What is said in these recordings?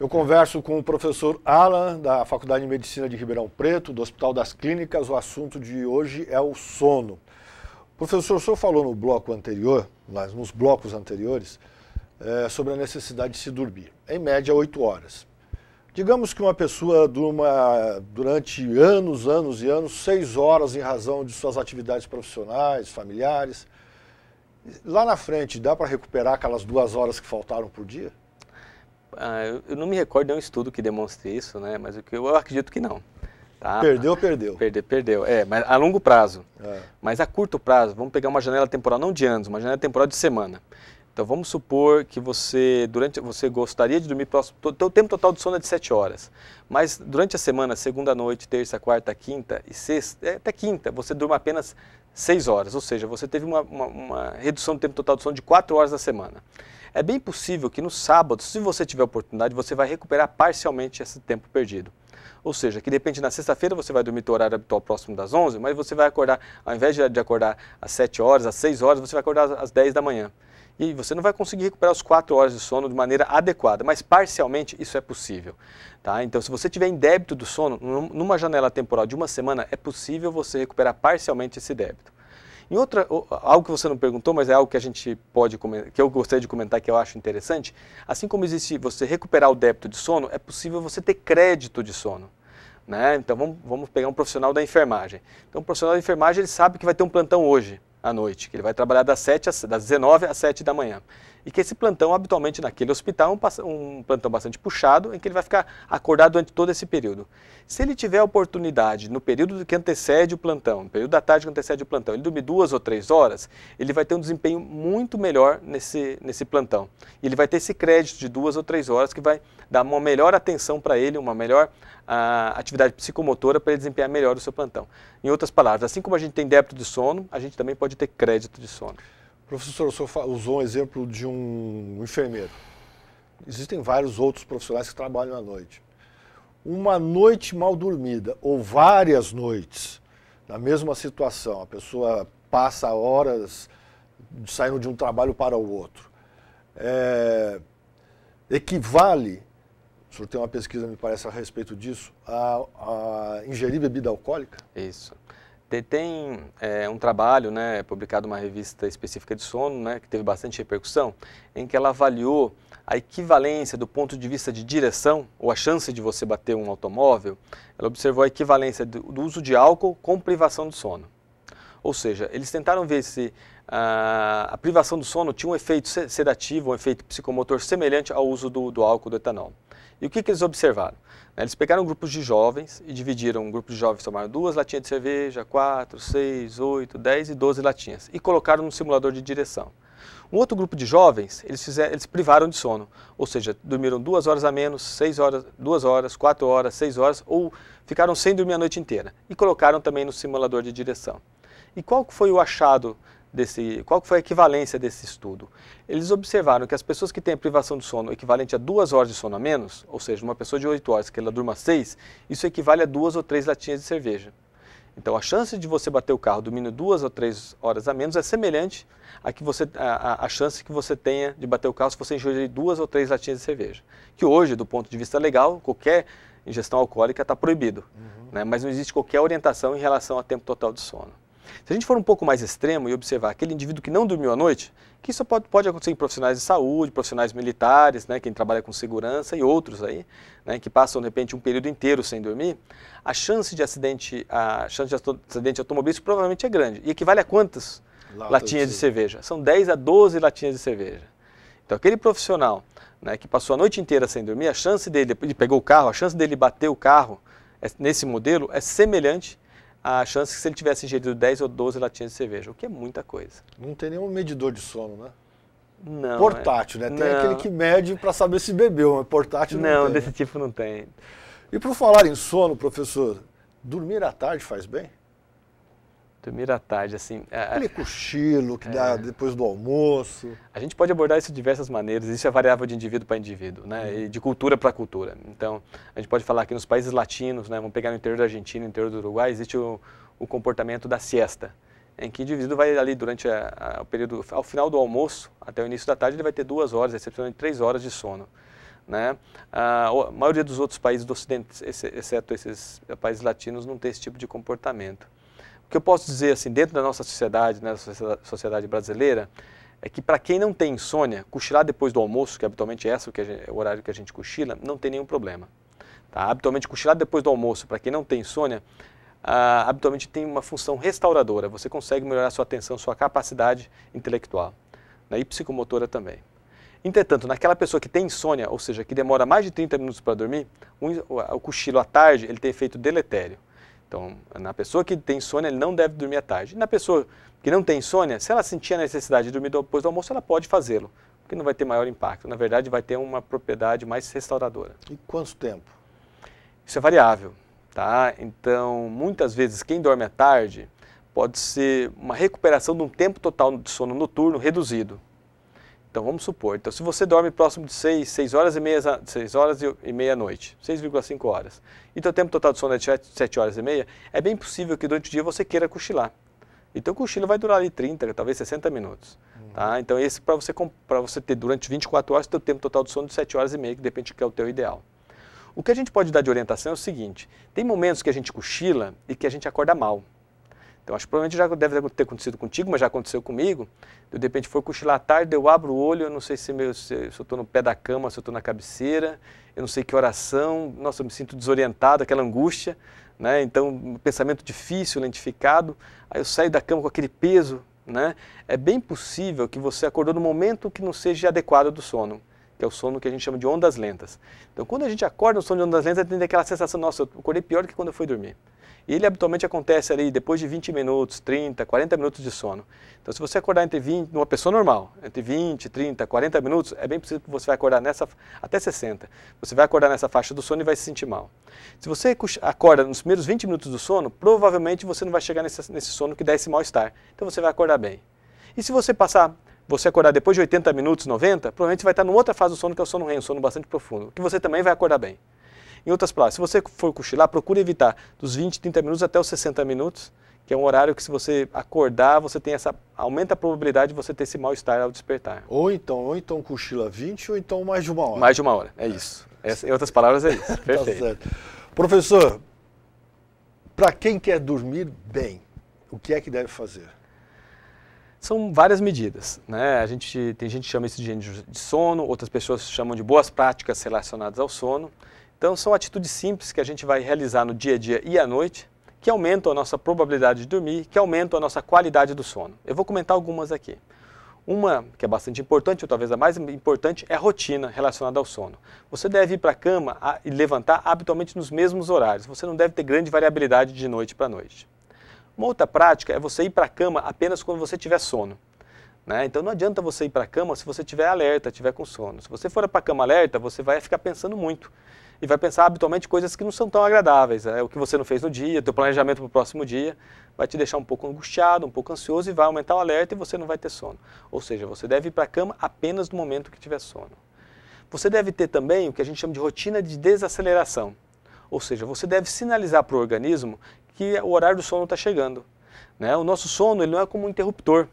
Eu converso com o professor Alan, da Faculdade de Medicina de Ribeirão Preto, do Hospital das Clínicas. O assunto de hoje é o sono. Professor, o senhor falou no bloco anterior, nos blocos anteriores, sobre a necessidade de se dormir. Em média, 8 horas. Digamos que uma pessoa durma durante anos e anos, 6 horas em razão de suas atividades profissionais, familiares. Lá na frente, dá para recuperar aquelas 2 horas que faltaram por dia? Eu não me recordo de um estudo que demonstre isso, né? Mas eu acredito que não. Tá? Perdeu. Perdeu. Mas a longo prazo. Mas a curto prazo, vamos pegar uma janela temporal, não de anos, uma janela temporal de semana. Então vamos supor que você gostaria de dormir próximo, o tempo total de sono é de 7 horas. Mas durante a semana, segunda noite, terça, quarta, quinta e sexta, até quinta, você durma apenas 6 horas. Ou seja, você teve uma redução do tempo total de sono de 4 horas na semana. É bem possível que no sábado, se você tiver oportunidade, você vai recuperar parcialmente esse tempo perdido. Ou seja, que de repente na sexta-feira você vai dormir o horário habitual próximo das 11, mas você vai acordar, ao invés de acordar às 7 horas, às 6 horas, você vai acordar às 10 da manhã. E você não vai conseguir recuperar os 4 horas de sono de maneira adequada, mas parcialmente isso é possível. Tá? Então, se você tiver em débito do sono, numa janela temporal de uma semana, é possível você recuperar parcialmente esse débito. Algo que você não perguntou, mas é algo que a gente pode comentar, que eu gostaria de comentar, que eu acho interessante, assim como existe você recuperar o débito de sono, é possível você ter crédito de sono. Né? Então vamos pegar um profissional da enfermagem. Então o profissional da enfermagem ele sabe que vai ter um plantão hoje, à noite, que ele vai trabalhar das 19 às 7 da manhã. E que esse plantão, habitualmente naquele hospital, é um plantão bastante puxado, em que ele vai ficar acordado durante todo esse período. Se ele tiver a oportunidade, no período que antecede o plantão, no período da tarde que antecede o plantão, ele dormir 2 ou 3 horas, ele vai ter um desempenho muito melhor nesse plantão. E ele vai ter esse crédito de 2 ou 3 horas que vai dar uma melhor atenção para ele, uma melhor atividade psicomotora para ele desempenhar melhor o seu plantão. Em outras palavras, assim como a gente tem débito de sono, a gente também pode ter crédito de sono. Professor, o senhor usou um exemplo de um enfermeiro. Existem vários outros profissionais que trabalham à noite. Uma noite mal dormida, ou várias noites, na mesma situação, a pessoa passa horas saindo de um trabalho para o outro, equivale, o senhor tem uma pesquisa, me parece, a respeito disso, a ingerir bebida alcoólica? Isso. Tem um trabalho, né, publicado numa revista específica de sono, né, que teve bastante repercussão, em que ela avaliou a equivalência do ponto de vista de direção, ou a chance de você bater um automóvel. Ela observou a equivalência do uso de álcool com privação de sono. Ou seja, eles tentaram ver se a privação do sono tinha um efeito sedativo, um efeito psicomotor semelhante ao uso do álcool, do etanol. E o que eles observaram? Eles pegaram grupos de jovens e dividiram um grupo de jovens, tomaram 2 latinhas de cerveja, 4, 6, 8, 10 e 12 latinhas e colocaram no simulador de direção. Um outro grupo de jovens, eles privaram de sono, ou seja, dormiram 2 horas a menos, 6 horas, 2 horas, 4 horas, 6 horas, ou ficaram sem dormir a noite inteira e colocaram também no simulador de direção. E qual foi o achado qual foi a equivalência desse estudo? Eles observaram que as pessoas que têm a privação de sono equivalente a 2 horas de sono a menos, ou seja, uma pessoa de 8 horas que ela durma 6, isso equivale a 2 ou 3 latinhas de cerveja. Então a chance de você bater o carro dormindo 2 ou 3 horas a menos é semelhante à chance que você tenha de bater o carro se você ingerir 2 ou 3 latinhas de cerveja. Que hoje, do ponto de vista legal, qualquer ingestão alcoólica está proibido, né? Mas não existe qualquer orientação em relação ao tempo total de sono. Se a gente for um pouco mais extremo e observar aquele indivíduo que não dormiu à noite, que isso pode acontecer em profissionais de saúde, profissionais militares, né, quem trabalha com segurança e outros aí, né, que passam de repente um período inteiro sem dormir, a chance de acidente automobilístico provavelmente é grande. E equivale a quantas latinhas de cerveja? São 10 a 12 latinhas de cerveja. Então aquele profissional, né, que passou a noite inteira sem dormir, a chance dele, ele pegou o carro, a chance dele bater o carro nesse modelo é semelhante a chance que se ele tivesse ingerido 10 ou 12 latinhas de cerveja, o que é muita coisa. Não tem nenhum medidor de sono, né? Não. Portátil, né? Tem aquele que mede para saber se bebeu, mas portátil não tem. Não, desse tipo não tem. E por falar em sono, professor, dormir à tarde faz bem? Dormir à tarde, assim... Aquele cochilo que dá depois do almoço. A gente pode abordar isso de diversas maneiras, isso é variável de indivíduo para indivíduo, né? E de cultura para cultura. Então, a gente pode falar que nos países latinos, né, vamos pegar no interior da Argentina, no interior do Uruguai, existe o comportamento da siesta, em que o indivíduo vai ali durante o período, ao final do almoço, até o início da tarde, ele vai ter 2 horas, excepcionalmente 3 horas de sono. né? A maioria dos outros países do Ocidente, exceto esses países latinos, não tem esse tipo de comportamento. O que eu posso dizer, assim, dentro da nossa sociedade, né, da sociedade brasileira, é que para quem não tem insônia, cochilar depois do almoço, que habitualmente é o horário que a gente cochila, não tem nenhum problema. Tá? Habitualmente, cochilar depois do almoço, para quem não tem insônia, habitualmente tem uma função restauradora. Você consegue melhorar sua atenção, sua capacidade intelectual, né, e psicomotora também. Entretanto, naquela pessoa que tem insônia, ou seja, que demora mais de 30 minutos para dormir, o cochilo à tarde ele tem efeito deletério. Então, na pessoa que tem insônia, ele não deve dormir à tarde. E na pessoa que não tem insônia, se ela sentir a necessidade de dormir depois do almoço, ela pode fazê-lo, porque não vai ter maior impacto. Na verdade, vai ter uma propriedade mais restauradora. E quanto tempo? Isso é variável, tá? Então, muitas vezes, quem dorme à tarde pode ser uma recuperação de um tempo total de sono noturno reduzido. Então, vamos supor, então, se você dorme próximo de 6 horas e meia à noite, 6,5 horas, e o teu tempo total de sono é de 7 horas e meia, é bem possível que durante o dia você queira cochilar. Então, o cochilo vai durar ali 30, talvez 60 minutos. Tá? Então, esse para você ter durante 24 horas, o teu tempo total de sono de 7 horas e meia, que depende do que é o teu ideal. O que a gente pode dar de orientação é o seguinte, tem momentos que a gente cochila e que a gente acorda mal. Então, acho que provavelmente já deve ter acontecido contigo, mas já aconteceu comigo. Eu, de repente, for cochilar à tarde, eu abro o olho, eu não sei se eu estou no pé da cama, se eu estou na cabeceira, eu não sei que oração, nossa, eu me sinto desorientado, aquela angústia, né? Então, um pensamento difícil, lentificado, aí eu saio da cama com aquele peso, né? É bem possível que você acordou no momento que não seja adequado do sono, que é o sono que a gente chama de ondas lentas. Então, quando a gente acorda no sono de ondas lentas, tem aquela sensação, nossa, eu acordei pior do que quando eu fui dormir. E ele habitualmente acontece ali depois de 20 minutos, 30, 40 minutos de sono. Então, se você acordar entre 20, numa pessoa normal, entre 20, 30, 40 minutos, é bem possível que você vai acordar até 60. Você vai acordar nessa faixa do sono e vai se sentir mal. Se você acorda nos primeiros 20 minutos do sono, provavelmente você não vai chegar nesse sono que dá esse mal-estar. Então, você vai acordar bem. E se você acordar depois de 80 minutos, 90, provavelmente você vai estar numa outra fase do sono, que é o sono REM, um sono bastante profundo, que você também vai acordar bem. Em outras palavras, se você for cochilar, procure evitar dos 20, 30 minutos até os 60 minutos, que é um horário que se você acordar, você tem aumenta a probabilidade de você ter esse mal-estar ao despertar. Ou então cochila 20 ou então mais de uma hora. Mais de uma hora, é isso. Em outras palavras, é isso. Perfeito. Tá certo. Professor, para quem quer dormir bem, o que é que deve fazer? São várias medidas, né? Tem gente que chama isso de higiene de sono, outras pessoas chamam de boas práticas relacionadas ao sono. Então, são atitudes simples que a gente vai realizar no dia a dia e à noite, que aumentam a nossa probabilidade de dormir, que aumentam a nossa qualidade do sono. Eu vou comentar algumas aqui. Uma que é bastante importante, ou talvez a mais importante, é a rotina relacionada ao sono. Você deve ir para a cama e levantar habitualmente nos mesmos horários. Você não deve ter grande variabilidade de noite para noite. Uma outra prática é você ir para a cama apenas quando você tiver sono. Né? Então, não adianta você ir para a cama se você estiver alerta, estiver com sono. Se você for para a cama alerta, você vai ficar pensando muito. E vai pensar habitualmente coisas que não são tão agradáveis. O que você não fez no dia, o teu planejamento para o próximo dia, vai te deixar um pouco angustiado, um pouco ansioso e vai aumentar o alerta e você não vai ter sono. Ou seja, você deve ir para a cama apenas no momento que tiver sono. Você deve ter também o que a gente chama de rotina de desaceleração. Ou seja, você deve sinalizar para o organismo que o horário do sono está chegando. Né? O nosso sono ele não é como um interruptor,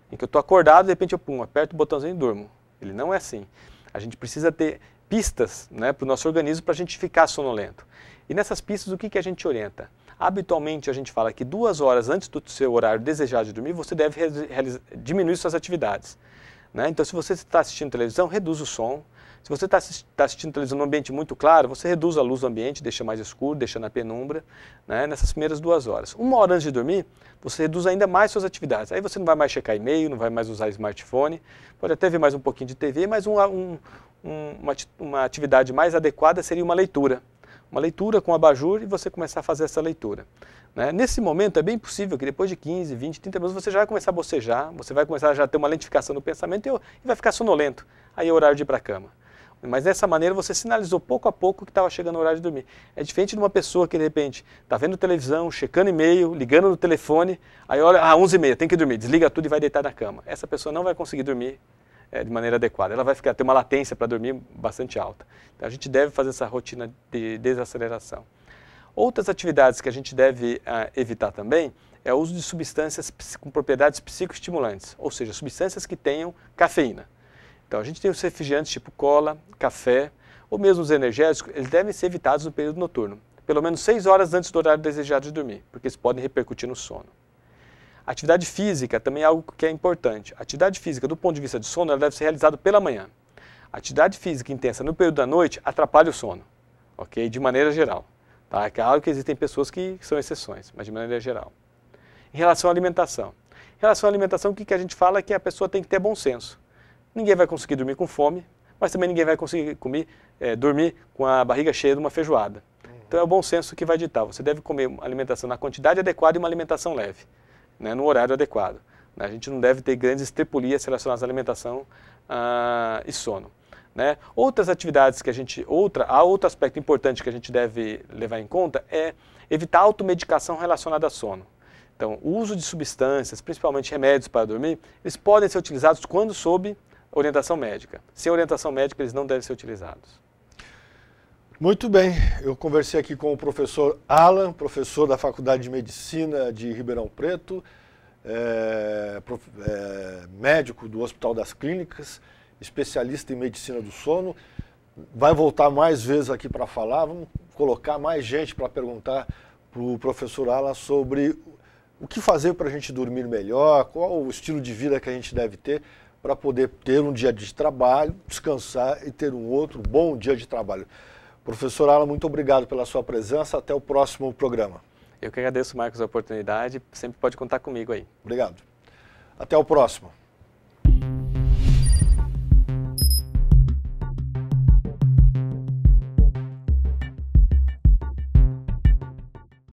em que eu estou acordado e de repente eu aperto o botãozinho e durmo. Ele não é assim. A gente precisa ter pistas, né, para o nosso organismo para a gente ficar sonolento. E nessas pistas, o que a gente orienta? Habitualmente, a gente fala que 2 horas antes do seu horário desejado de dormir, você deve diminuir suas atividades. Né? Então, se você está assistindo televisão, reduz o som. Se você está assistindo televisão num ambiente muito claro, você reduz a luz do ambiente, deixa mais escuro, deixa na penumbra, né, nessas primeiras 2 horas. 1 hora antes de dormir, você reduz ainda mais suas atividades. Aí você não vai mais checar e-mail, não vai mais usar smartphone, pode até ver mais um pouquinho de TV, mas uma atividade mais adequada seria uma leitura. Uma leitura com abajur e você começar a fazer essa leitura. Né? Nesse momento é bem possível que depois de 15, 20, 30 minutos você já vai começar a bocejar, você vai começar a já ter uma lentificação do pensamento e vai ficar sonolento. Aí é o horário de ir para a cama. Mas dessa maneira você sinalizou pouco a pouco que estava chegando o horário de dormir. É diferente de uma pessoa que de repente está vendo televisão, checando e-mail, ligando no telefone, aí olha, 11h30, tem que dormir, desliga tudo e vai deitar na cama. Essa pessoa não vai conseguir dormir de maneira adequada. Ela vai ter uma latência para dormir bastante alta. Então a gente deve fazer essa rotina de desaceleração. Outras atividades que a gente deve evitar também é o uso de substâncias com propriedades psicoestimulantes, ou seja, substâncias que tenham cafeína. Então a gente tem os refrigerantes tipo cola, café, ou mesmo os energéticos, eles devem ser evitados no período noturno, pelo menos 6 horas antes do horário desejado de dormir, porque eles podem repercutir no sono. Atividade física também é algo que é importante. A atividade física, do ponto de vista de sono, ela deve ser realizada pela manhã. A atividade física intensa no período da noite atrapalha o sono, ok? De maneira geral. Tá? É claro que existem pessoas que são exceções, mas de maneira geral. Em relação à alimentação. Em relação à alimentação, o que a gente fala é que a pessoa tem que ter bom senso. Ninguém vai conseguir dormir com fome, mas também ninguém vai conseguir dormir com a barriga cheia de uma feijoada. Então é o bom senso que vai ditar. Você deve comer uma alimentação na quantidade adequada e uma alimentação leve, né, no horário adequado. A gente não deve ter grandes estripulias relacionadas à alimentação e sono. Né? Outras atividades que outro aspecto importante que a gente deve levar em conta é evitar a automedicação relacionada a sono. Então, o uso de substâncias, principalmente remédios para dormir, eles podem ser utilizados quando sob orientação médica. Sem orientação médica, eles não devem ser utilizados. Muito bem, eu conversei aqui com o professor Alan, professor da Faculdade de Medicina de Ribeirão Preto, médico do Hospital das Clínicas, especialista em medicina do sono. Vai voltar mais vezes aqui para falar, vamos colocar mais gente para perguntar para o professor Alan sobre o que fazer para a gente dormir melhor, qual o estilo de vida que a gente deve ter para poder ter um dia de trabalho, descansar e ter um outro bom dia de trabalho. Professor Alan, muito obrigado pela sua presença, até o próximo programa. Eu que agradeço, Marcos, a oportunidade, sempre pode contar comigo aí. Obrigado. Até o próximo.